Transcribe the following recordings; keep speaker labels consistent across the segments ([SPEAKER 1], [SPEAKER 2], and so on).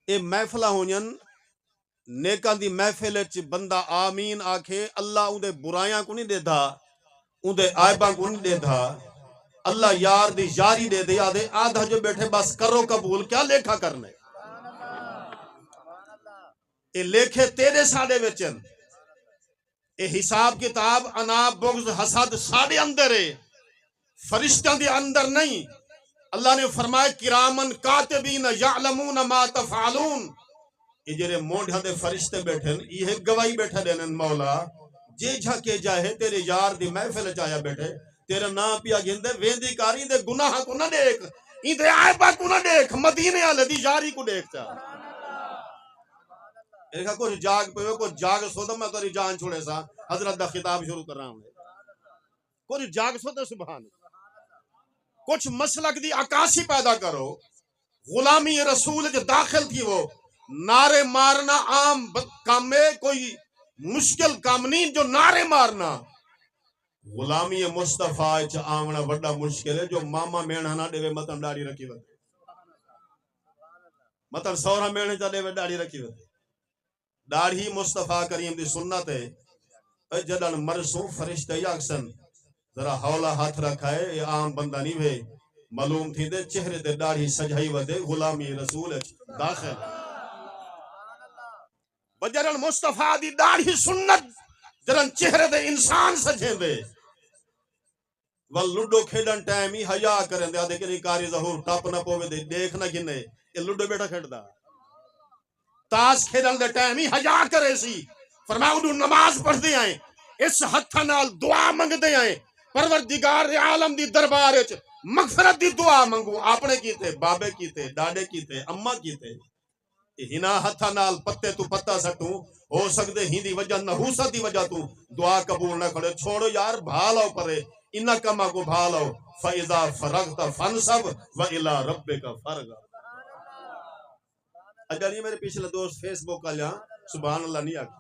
[SPEAKER 1] اے محفلہ ہونین نیکاں دی محفل وچ بندہ آمین آکھے اللہ اندے برائیاں کو نہیں دے دا اندے عائباں کو نہیں دے دا اللہ یار دی یاری دے دے آدھے آدھا جو بیٹھے بس کرو قبول کیا لیکھا کرنے اے لیکھے تیرے ساڑے وچن اے حساب کتاب انا بغض حسد ساڑے اندر ہے فرشتہ دے اندر نہیں اللہ نے فرمایا کرامن کاتبین یعلمون ما تفعلون یہ جرے موڑھا دے فرشتے بیٹھن یہ گواہی بیٹھا دینن مولا جے جھکے جاہے تیرے یار دی محفل چایا بیٹھے تیرا نام پیا گھندے ویندی کاری دے گناہ کو نہ دیکھ این دے عائبہ کو نہ دیکھ مدینے والے دی یاری کو دیکھ چاہ ایک کچھ جاگ پہ کچھ جاگ سو تو میں تیری جان چھوڑے سا حضرت دا خطاب شروع کر رہا ہوں کچھ جاگ سو تو سبحان کچھ مسلک دی عکاسی پیدا کرو غلامی رسول جو داخل تھی وہ نعرے مارنا عام کام میں کوئی مشکل کام نہیں جو نعرے مارنا غلامی مصطفیٰ چا آمنا بڑا مشکل ہے جو ماما مینا نہ دے مطن داڑی رکھی ہوتے مطن سورا مینے چا دے داڑی رکھی ہوتے داڑھی مصطفیٰ کریم دی سنت ہے جدن مرسو فرشتہ یاکسن ذرا حولا ہاتھ رکھا ہے یہ عام بندہ نہیں ہے معلوم تھی دے چہرے دے داڑھی سجائی ودے غلامی رسول داخل وجرن مصطفیٰ دی داڑھی سنت جدن چہرے دے انسان سجیں دے لڈو کھیڈن ٹائم ہی حیا کریں دے آدھے کہ نہیں کاری ظہور ٹاپ نہ پوے دے دیکھنا گنے یہ لڈو بیٹا کھیڈ دا تاس کھیڈن دے ٹائم ہی حیا کرے سی فرمایا انہوں نماز پڑھ دے آئیں اس ہتھا نال دعا منگ دے آئیں پروردگار عالم دی دربار وچ مغفرت دی دعا منگو اپنے کیتے بابے کیتے ڈاڈے کیتے اماں کیتے ہنا ہتھا نال پتے تو پتا سٹوں ہو سکدے ہی دی وجہ نحوست دی وجہ تو دعا قبول نہ کرے چھوڑو یار بھالاو پرے انہا کما کو بھالاو فَإِذَا فَرَغْتَ فَانْصَبْ وَإِلَىٰ رَبِّكَ فَارْغَب اگر یہ میرے پیچھے دوست فیس بک کا لیا سبحان اللہ نہیں آگی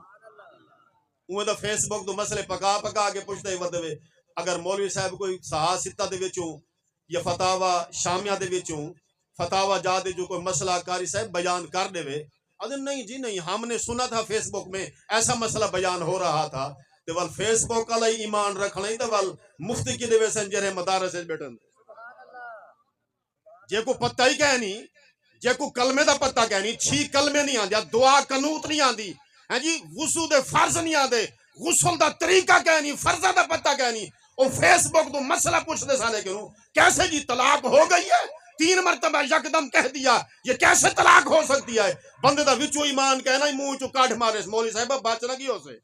[SPEAKER 1] اوہ دا فیس بک تو مسئلے پکا پکا آگے پوچھتے ہی ودوے اگر مولوی صاحب کوئی سہا ستہ دے وچوں یا فتاوہ شامیہ دے وچوں فتاوہ جا دے جو کوئی مسئلہ کاری صاحب بیان کر دے وے ادھر نہیں جی نہیں ہم نے سنا تھا فیس بک میں ایسا مسئلہ بیان ہو رہا تھا تو وال فیس بک علی ایمان رکھنا ہی تو وال مفتی کی دے وے سنجرے مدارس بیٹھن جے کو پتہ ہی کہنی جے کو کلمے دا پتہ کہنی چھی کلمے نہیں آن دیا دعا قنوت نہیں آن دی جی غسل دے فرض نہیں آن دے غسل دا طریقہ کہنی فرضہ دا پتہ کہنی اور فیس بک تو مسئلہ پوچھ دے سانے کیوں کیسے جی طلاق ہو گئی ہے 3 مرتبہ یکدم کہہ دیا یہ کیسے طلاق ہو سکتی ہے بندے دا وچو ایمان کہنا ہی منہ چو کاٹ مارے مولوی صاحب بچنا کی ہو سے